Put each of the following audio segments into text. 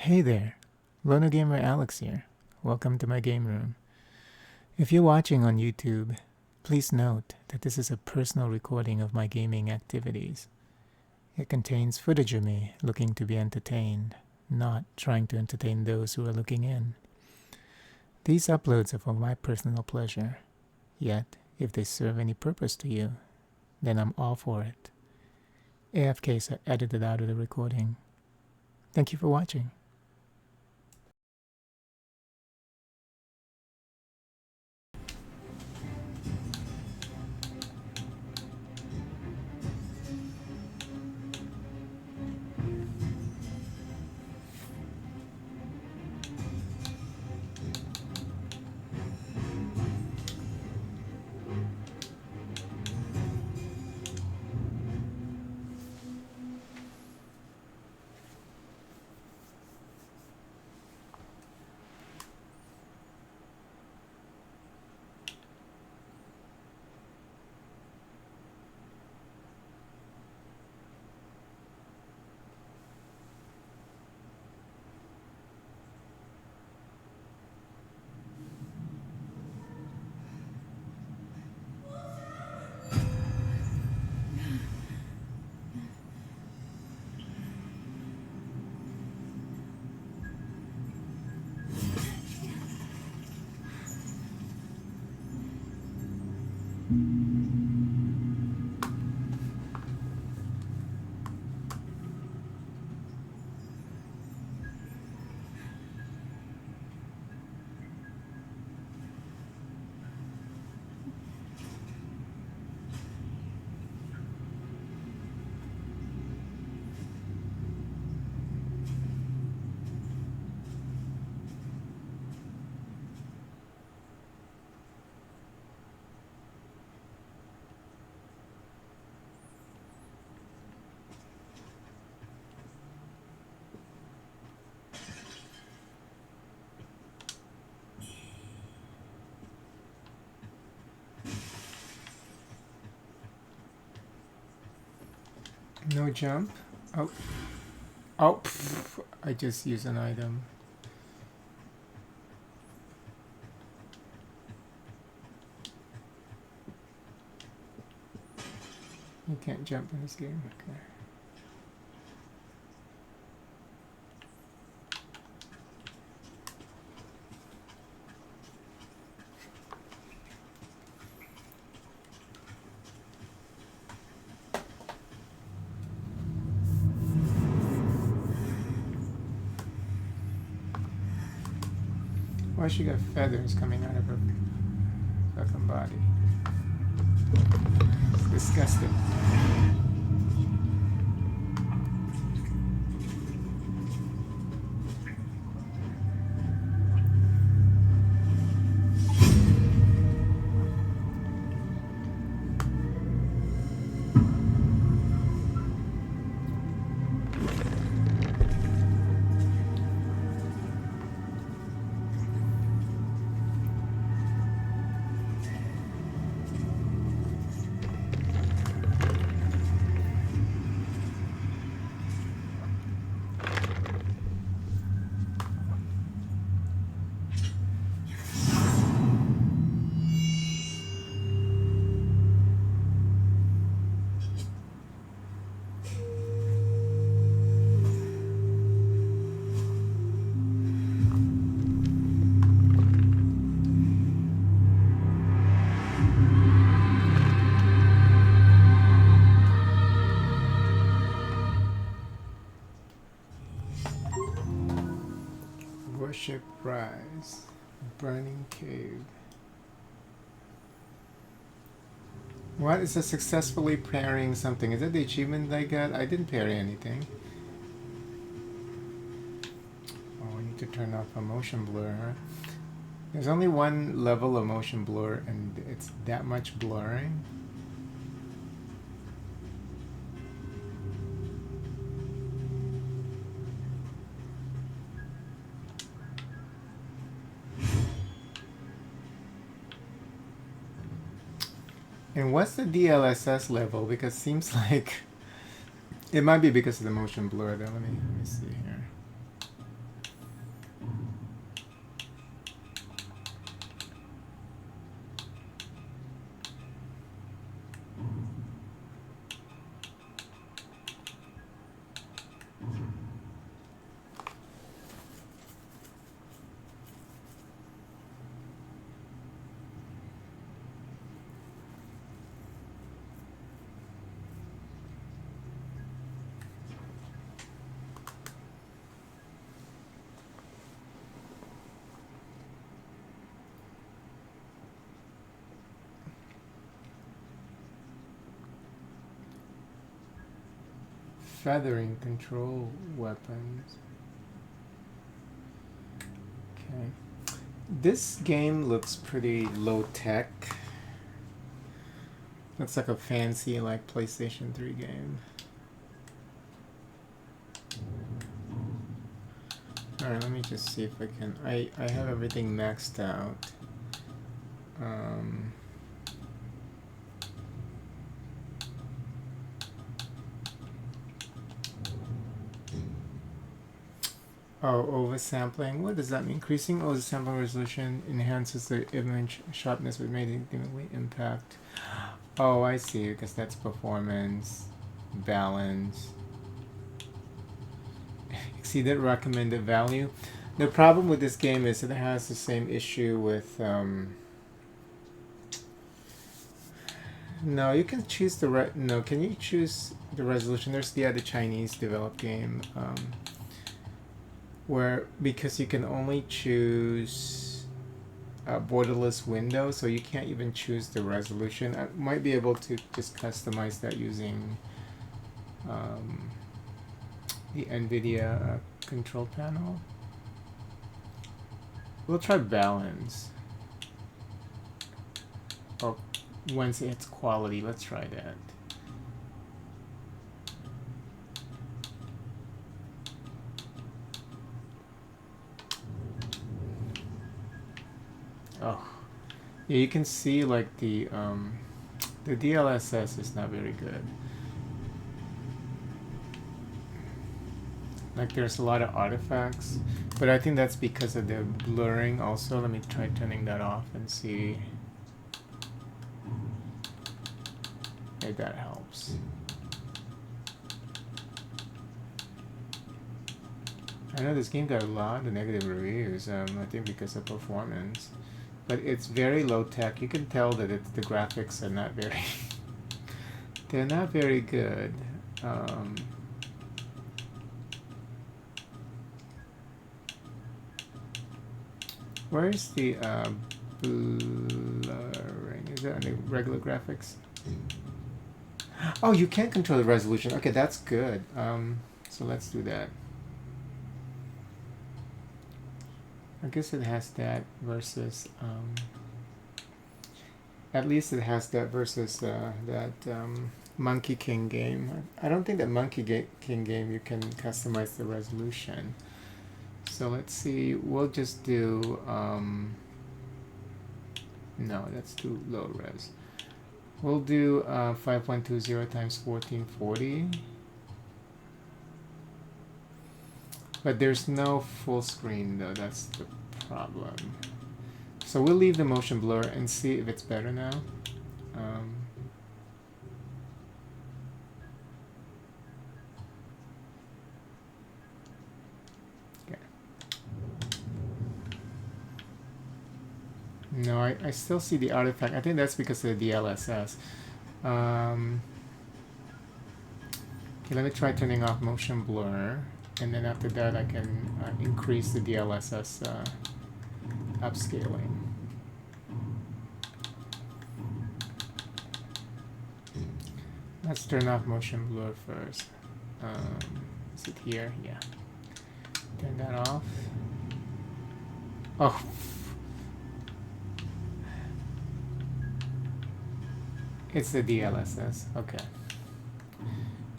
Hey there, Lono Gamer Alex here. Welcome to my game room. If you're watching on YouTube, please note that this is a personal recording of my gaming activities. It contains footage of me looking to be entertained, not trying to entertain those who are looking in. These uploads are for my personal pleasure, yet if they serve any purpose to you, then I'm all for it. AFKs are edited out of the recording. Thank you for watching. No jump? Oh. Oh, pff, I just used an item. You can't jump in this game, okay. Why she got feathers coming out of her fucking body? It's disgusting. Worship Rise. Burning Cave. What is a successfully parrying something? Is that the achievement I got? I didn't parry anything. Oh, we need to turn off a motion blur, huh? There's only one level of motion blur and it's that much blurring. And what's the DLSS level? Because it seems like it might be because of the motion blur though. Let me see here. feathering control weapons. Okay. This game looks pretty low tech. Looks like a fancy like PlayStation 3 game. Alright, let me just see if I can. I have everything maxed out. Oh, oversampling. What does that mean? Increasing oversampling resolution enhances the image sharpness but may negatively impact. Oh, I see, because that's performance, balance. Exceeded recommended value. The problem with this game is that it has the same issue with no, you can choose the no, can you choose the resolution? There's the other Chinese developed game where, because you can only choose a borderless window, so you can't even choose the resolution. I might be able to just customize that using the NVIDIA control panel. We'll try balance. Oh, once it's quality, let's try that. Oh, yeah, you can see like the DLSS is not very good. Like there's a lot of artifacts, but I think that's because of the blurring also. Let me try turning that off and see if that helps. I know this game got a lot of negative reviews, I think because of performance. But it's very low tech. You can tell that the graphics are not very they're not very good. Where's the blurring? Is that on the regular graphics? Oh, you can control the resolution. Okay, that's good. So let's do that. I guess it has that versus at least it has that versus that Monkey King game. I don't think that Monkey King game you can customize the resolution. So let's see, we'll just do no, that's too low res. We'll do 5120 times 1440. But there's no full screen though, that's the problem. So we'll leave the motion blur and see if it's better now. Okay. No, I still see the artifact. I think that's because of the DLSS. Okay, let me try turning off motion blur. And then after that, I can increase the DLSS upscaling. Let's turn off motion blur first. Is it here? Yeah. Turn that off. Oh. It's the DLSS. Okay.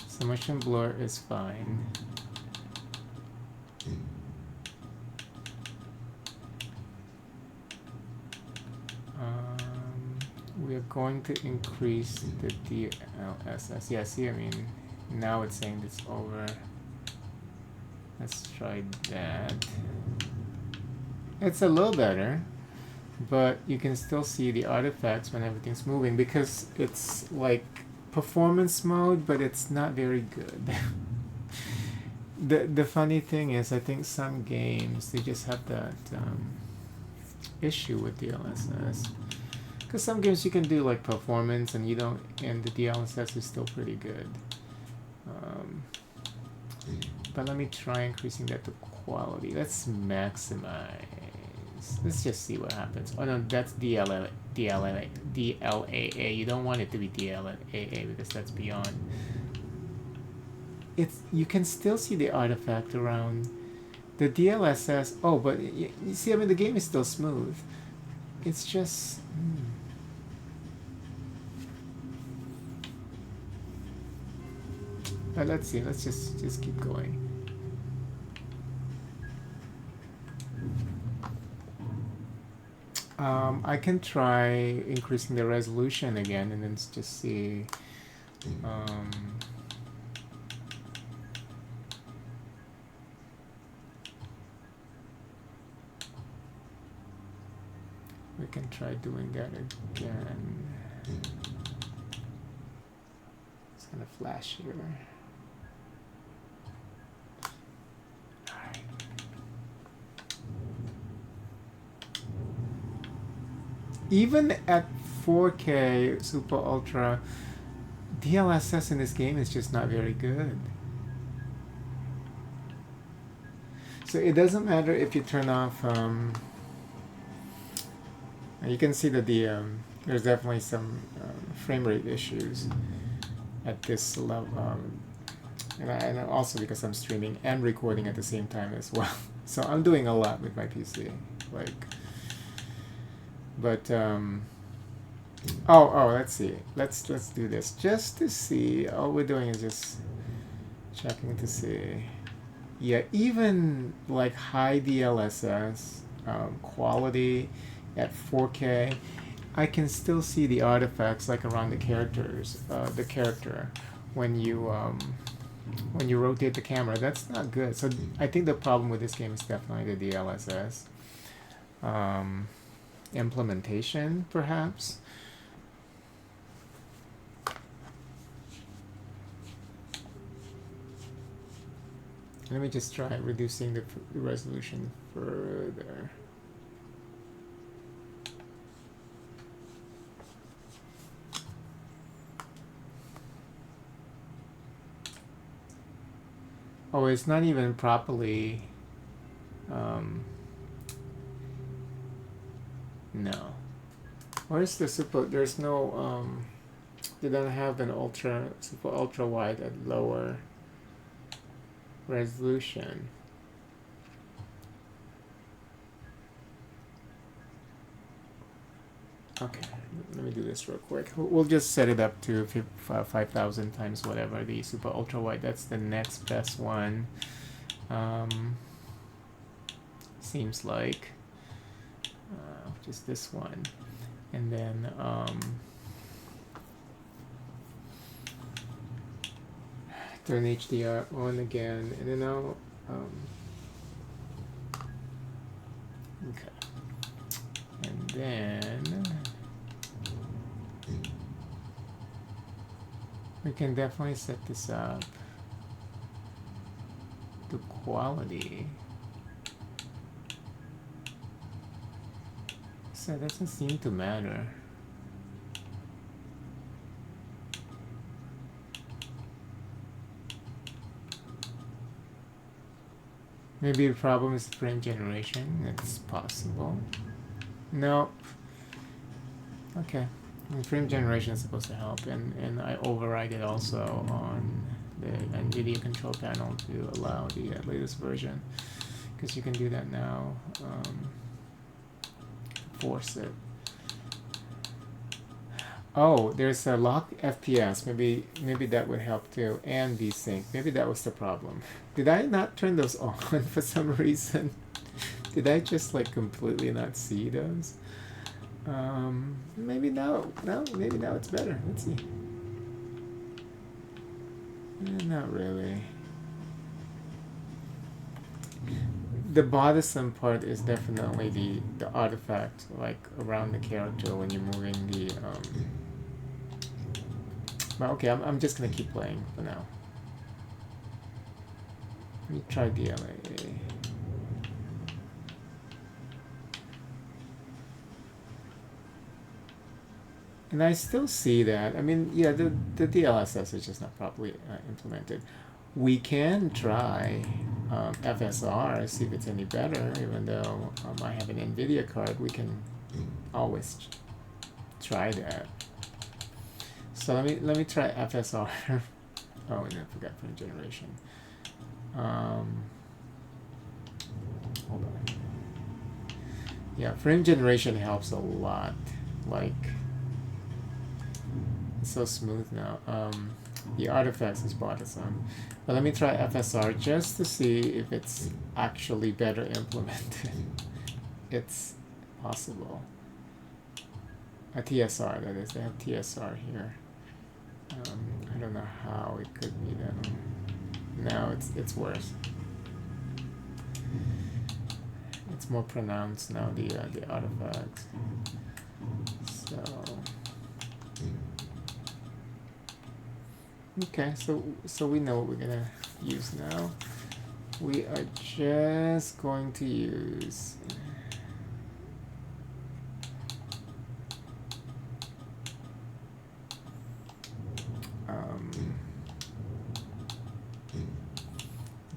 So motion blur is fine. We are going to increase the DLSS. Yeah, see, I mean, now it's saying it's over. Let's try that. It's a little better, but you can still see the artifacts when everything's moving because it's like performance mode, but it's not very good. The funny thing is, I think some games, they just have that issue with DLSS. Because some games you can do like performance and you don't, and the DLSS is still pretty good. But let me try increasing that to quality. Let's maximize. Let's just see what happens. Oh no, that's DLAA. You don't want it to be DLAA because that's beyond. you can still see the artifact around the DLSS. Oh, but you see, I mean, the game is still smooth. It's just. But let's see. Let's just keep going. I can try increasing the resolution again, and then just see. We can try doing that again. It's gonna flash here. Alright. Even at 4K Super Ultra, DLSS in this game is just not very good. So it doesn't matter if you turn off. You can see that there's definitely some frame rate issues at this level, and also because I'm streaming and recording at the same time as well. So I'm doing a lot with my PC, like. But let's see. Let's do this just to see. All we're doing is just checking to see. Yeah, even like high DLSS quality at 4K, I can still see the artifacts like around the characters, the character when you rotate the camera. That's not good. So I think the problem with this game is definitely the DLSS implementation, perhaps. Let me just try reducing the resolution further. Oh, it's not even properly. No. Where's the super? There's no. They don't have an super ultra wide at lower resolution. Okay, let me do this real quick. We'll just set it up to 5,000 times whatever the super ultra wide. That's the next best one. Seems like just this one, and then turn HDR on again, and then I'll okay, and then we can definitely set this up to quality. So it doesn't seem to matter. Maybe the problem is frame generation. It's possible. Nope. Okay. And frame generation is supposed to help, and I override it also on the NVIDIA control panel to allow the latest version, because you can do that now. Force it. Oh, there's a lock FPS. Maybe that would help too, and desync. Maybe that was the problem. Did I not turn those on for some reason? Did I just like completely not see those? Maybe now. No, maybe now it's better. Let's see. Not really. The bothersome part is definitely the artifact like around the character when you're moving the But okay, I'm just gonna keep playing for now. Let me try DLA. And I still see that. I mean, yeah, the DLSS is just not properly implemented. We can try FSR, see if it's any better. Even though I have an NVIDIA card, we can always try that. So let me try FSR Oh, and I forgot frame generation. Hold on. Yeah, frame generation helps a lot. Like, it's so smooth now. The artifacts is bothersome. But let me try FSR just to see if it's actually better implemented. It's possible. A TSR, that is. They have TSR here. I don't know how it could be then. No, it's worse. It's more pronounced now, the artifacts. So okay, so we know what we're gonna use now. We are just going to use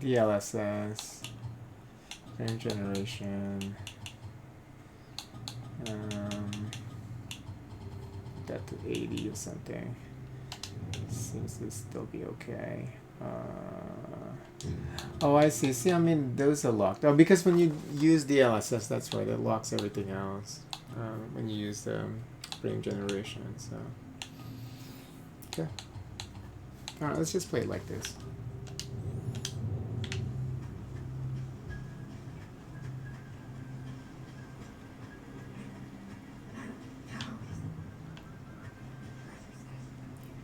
DLSS, frame generation, that to 80 or something. Seems to still be okay. Oh, I see. See, I mean, those are locked. Oh, because when you use DLSS, that's right, it locks everything else. When you use frame generation, so. Okay. Alright, let's just play it like this.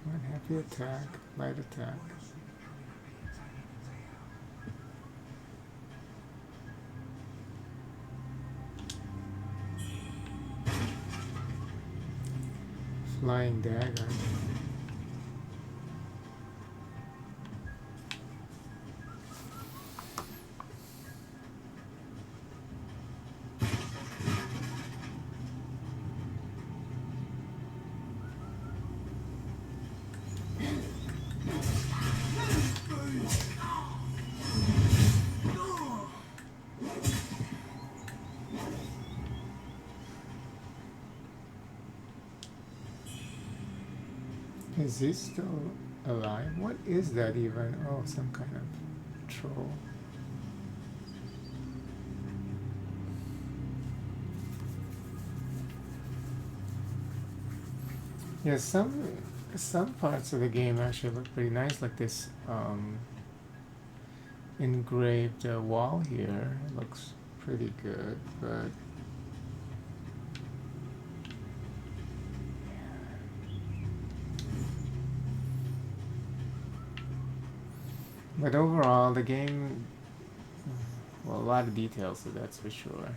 One heavy attack, light attack. Flying dagger. Is he still alive? What is that even? Oh, some kind of troll. Yeah, some parts of the game actually look pretty nice, like this engraved wall here. It looks pretty good, but overall, the game, well, a lot of details, so that's for sure.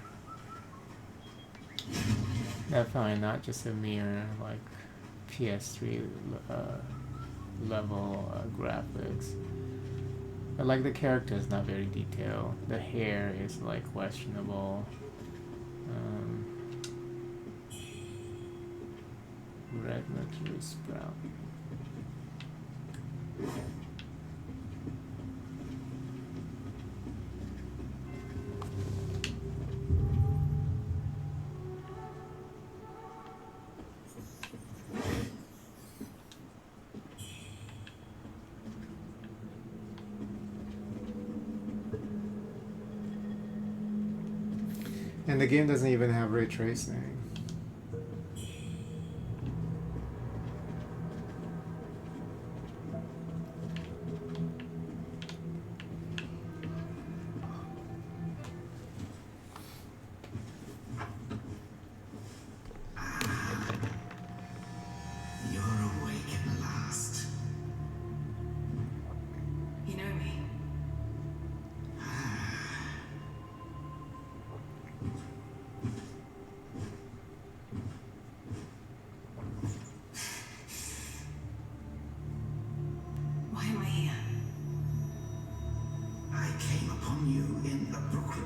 Definitely not just a mere, like, PS3 level graphics. But, like, the character is not very detailed. The hair is, like, questionable. Red Mercury Sprout. And the game doesn't even have ray tracing.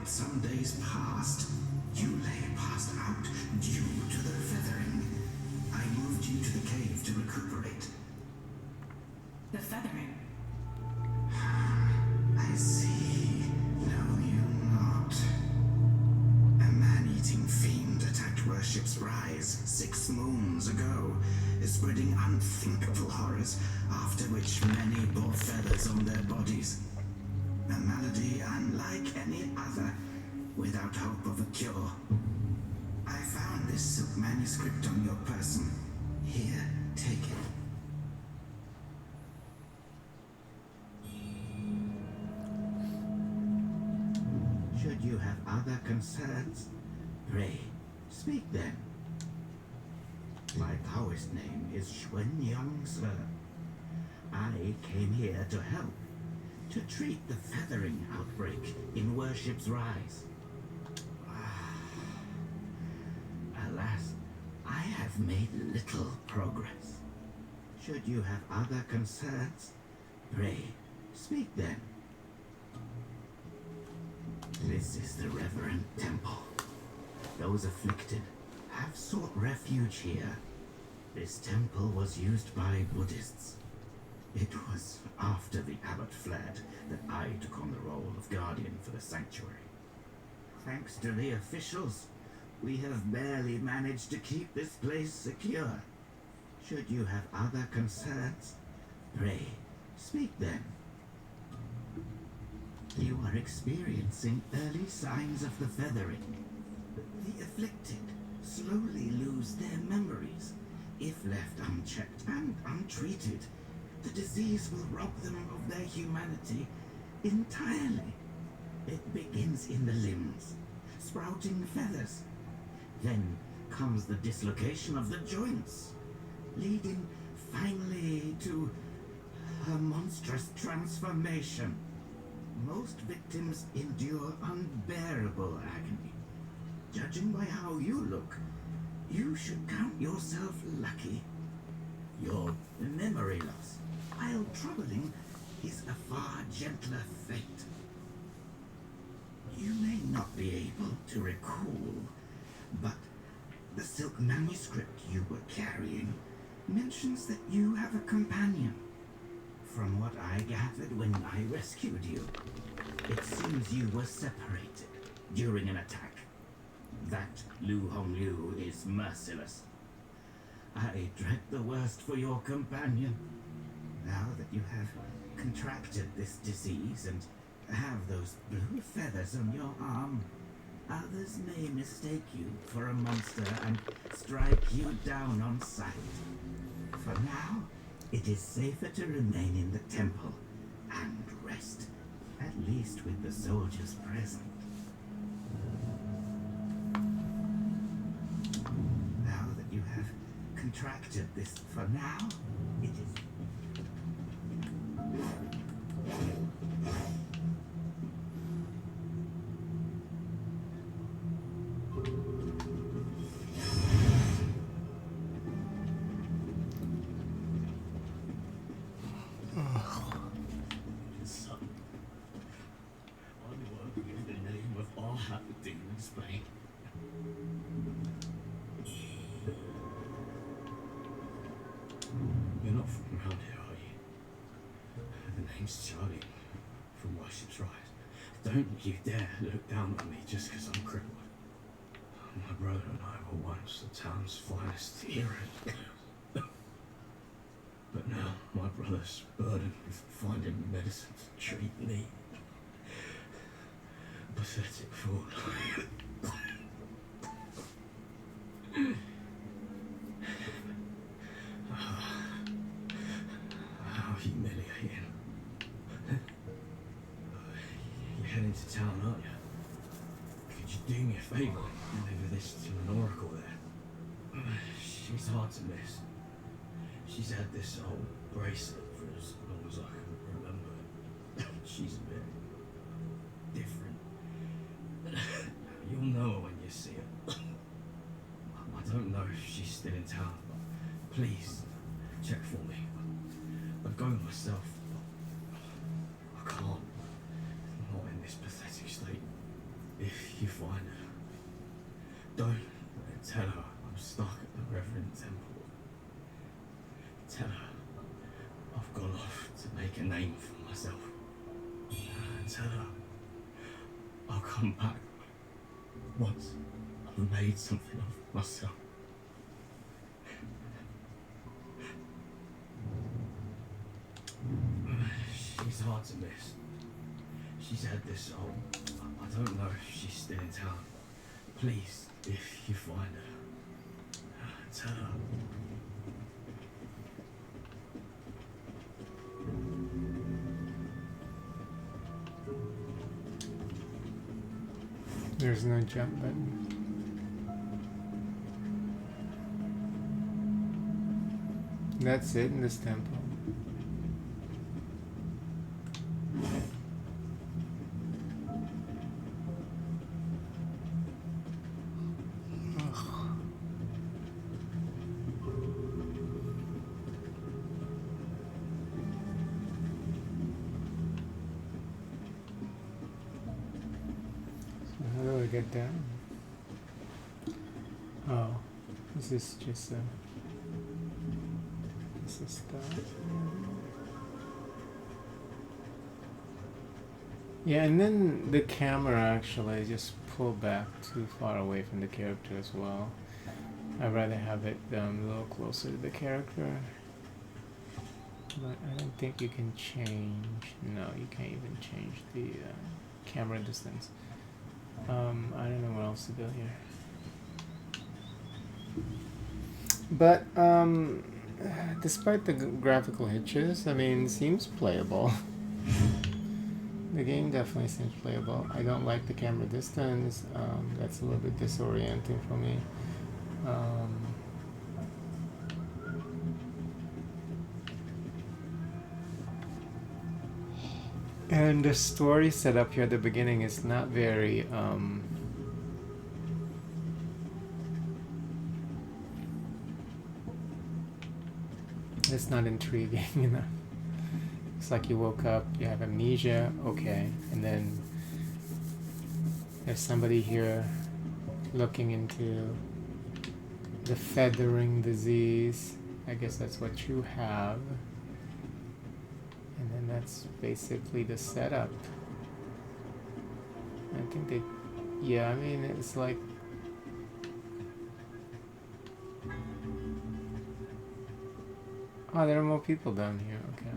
Some days past, you lay passed out due to the feathering. I moved you to the cave to recuperate. The feathering? I see. No, you not. A man-eating fiend attacked Worship's Rise 6 moons ago, is spreading unthinkable horrors after after which many bore feathers on their bodies. A malady unlike any other, without hope of a cure. I found this silk manuscript on your person. Here, take it. Should you have other concerns, pray, speak then. My Taoist name is Xuanyang, sir. I came here to help, to treat the feathering outbreak in Worship's Rise. Alas, I have made little progress. Should you have other concerns, pray, speak then. This is the Reverend Temple. Those afflicted have sought refuge here. This temple was used by Buddhists. It was after the abbot fled that I took on the role of guardian for the sanctuary. Thanks to the officials, we have barely managed to keep this place secure. Should you have other concerns, pray, speak then. You are experiencing early signs of the feathering. The afflicted slowly lose their memories. If left unchecked and untreated, the disease will rob them of their humanity entirely. It begins in the limbs, sprouting feathers. Then comes the dislocation of the joints, leading finally to a monstrous transformation. Most victims endure unbearable agony. Judging by how you look, you should count yourself lucky. Your memory loss, while troubling, is a far gentler fate. You may not be able to recall, but the silk manuscript you were carrying mentions that you have a companion. From what I gathered when I rescued you, it seems you were separated during an attack. That Lu Honglu is merciless. I dread the worst for your companion. Now that you have contracted this disease and have those blue feathers on your arm, others may mistake you for a monster and strike you down on sight. For now, it is safer to remain in the temple and rest, at least with the soldiers present. Now that you have contracted this, for now, it is... You're not from around here, are you? The name's Charlie, from Worship's Rise. Don't you dare look down on me just because I'm crippled. My brother and I were once the town's finest heroes. But now my brother's burdened with finding medicine to treat me. Pathetic fool. How humiliating. You're heading to town, aren't you? Could you do me a favour and deliver this to an oracle there? She's hard to miss. She's had this old bracelet for as long as I can remember. She's a bit different. You'll know her when you see her. I don't know if she's still in town, but please check for me. I'd go myself, but I can't. Not in this pathetic state. If you find her, don't tell her I'm stuck at the Reverend Temple. Tell her I've gone off to make a name for myself. Tell her I'll come back once I've made something of myself. hard to miss. She's had this soul. I don't know if she's still in town. Please, if you find her, tell her. There's no jump button. That's it in this temple. How do I get down? Oh, this is just a... This is stuff. Yeah, and then the camera actually just pulled back too far away from the character as well. I'd rather have it a little closer to the character. But I don't think you can change... No, you can't even change the camera distance. I don't know what else to do here. But, despite the graphical hitches, I mean, it seems playable. The game definitely seems playable. I don't like the camera distance. That's a little bit disorienting for me. And the story set up here at the beginning is not very it's not intriguing enough. It's like you woke up, you have amnesia, okay, and then there's somebody here looking into the feathering disease. I guess that's what you have. And then that's basically the setup. I think they, yeah, I mean, it's like, oh, there are more people down here, okay.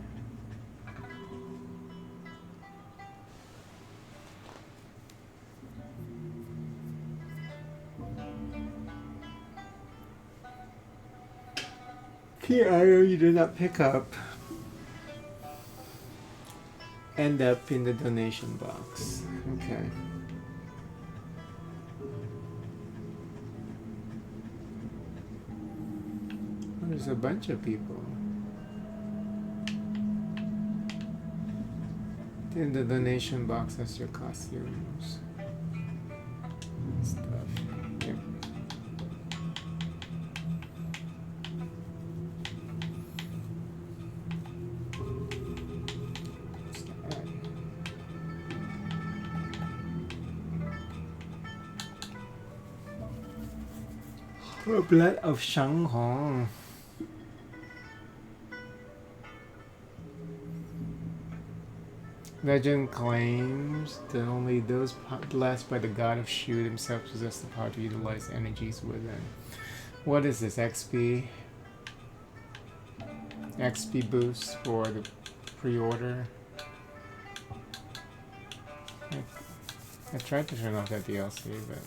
Key item you did not pick up. End up in the donation box. Okay. There's a bunch of people. In the donation box has your costumes. Stuff. Yep. Blood of Shanghong. Legend claims that only those blessed by the god of Shu themselves possess the power to utilize energies within. What is this? XP? XP boost for the pre-order? I tried to turn off that DLC, but...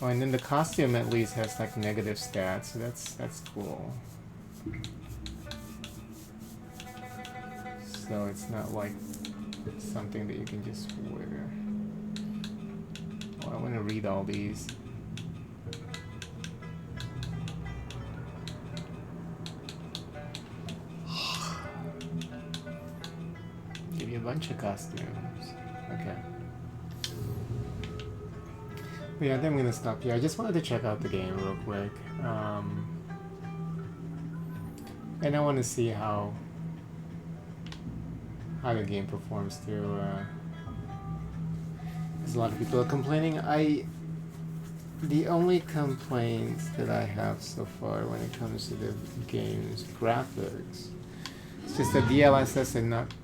Oh, and then the costume at least has like negative stats, so that's cool. So it's not like something that you can just wear. Oh, I want to read all these. Give you a bunch of costumes. Okay. But yeah, I think I'm gonna stop here. I just wanted to check out the game real quick. And I want to see how the game performs through. There's a lot of people are complaining. The only complaints that I have so far when it comes to the game's graphics, it's just that DLSS are not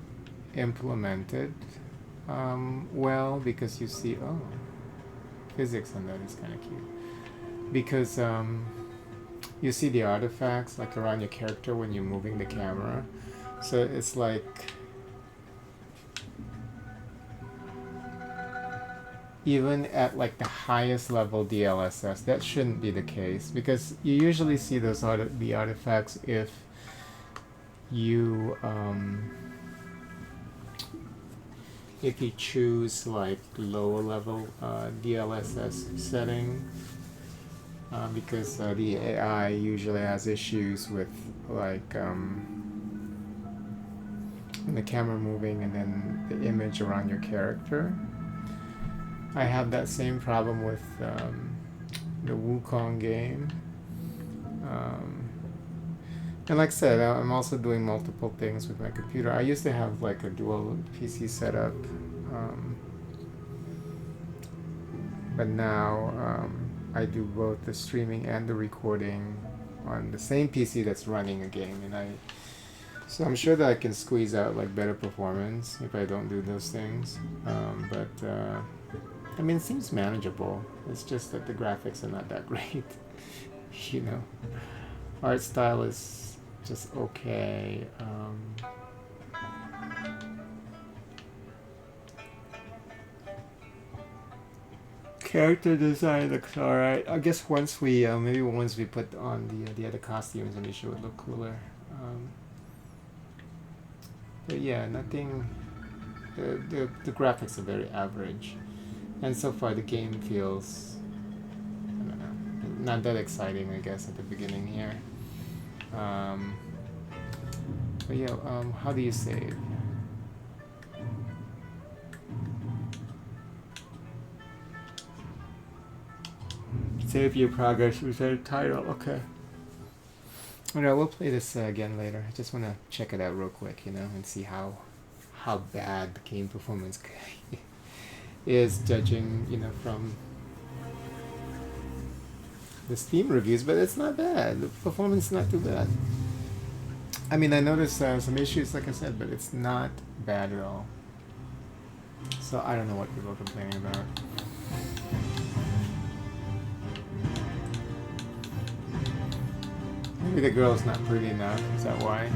implemented well, because you see, oh, physics on that is kind of cute, because you see the artifacts like around your character when you're moving the camera. So it's like even at like the highest level DLSS, that shouldn't be the case, because you usually see those the artifacts you if you choose like lower level DLSS setting, because the AI usually has issues with like the camera moving and then the image around your character. I have that same problem with the Wuchang game. And like I said, I'm also doing multiple things with my computer. I used to have like a dual PC setup, but now I do both the streaming and the recording on the same PC that's running a game, and so I'm sure that I can squeeze out like better performance if I don't do those things. But I mean, it seems manageable. It's just that the graphics are not that great. You know, art style is just okay. Character design looks alright. I guess once we maybe once we put on the other costumes, maybe it would look cooler. But yeah, nothing. The graphics are very average, and so far the game feels, I don't know, not that exciting, I guess, at the beginning here. But yeah, how do you save? Save your progress with the title. Okay. Alright, we'll play this again later. I just want to check it out real quick, you know, and see how bad the game performance is, judging, you know, from the Steam reviews. But it's not bad. The performance is not too bad. I mean, I noticed some issues, like I said, but it's not bad at all. So I don't know what people are complaining about. Maybe the girl's not pretty enough. Is that why?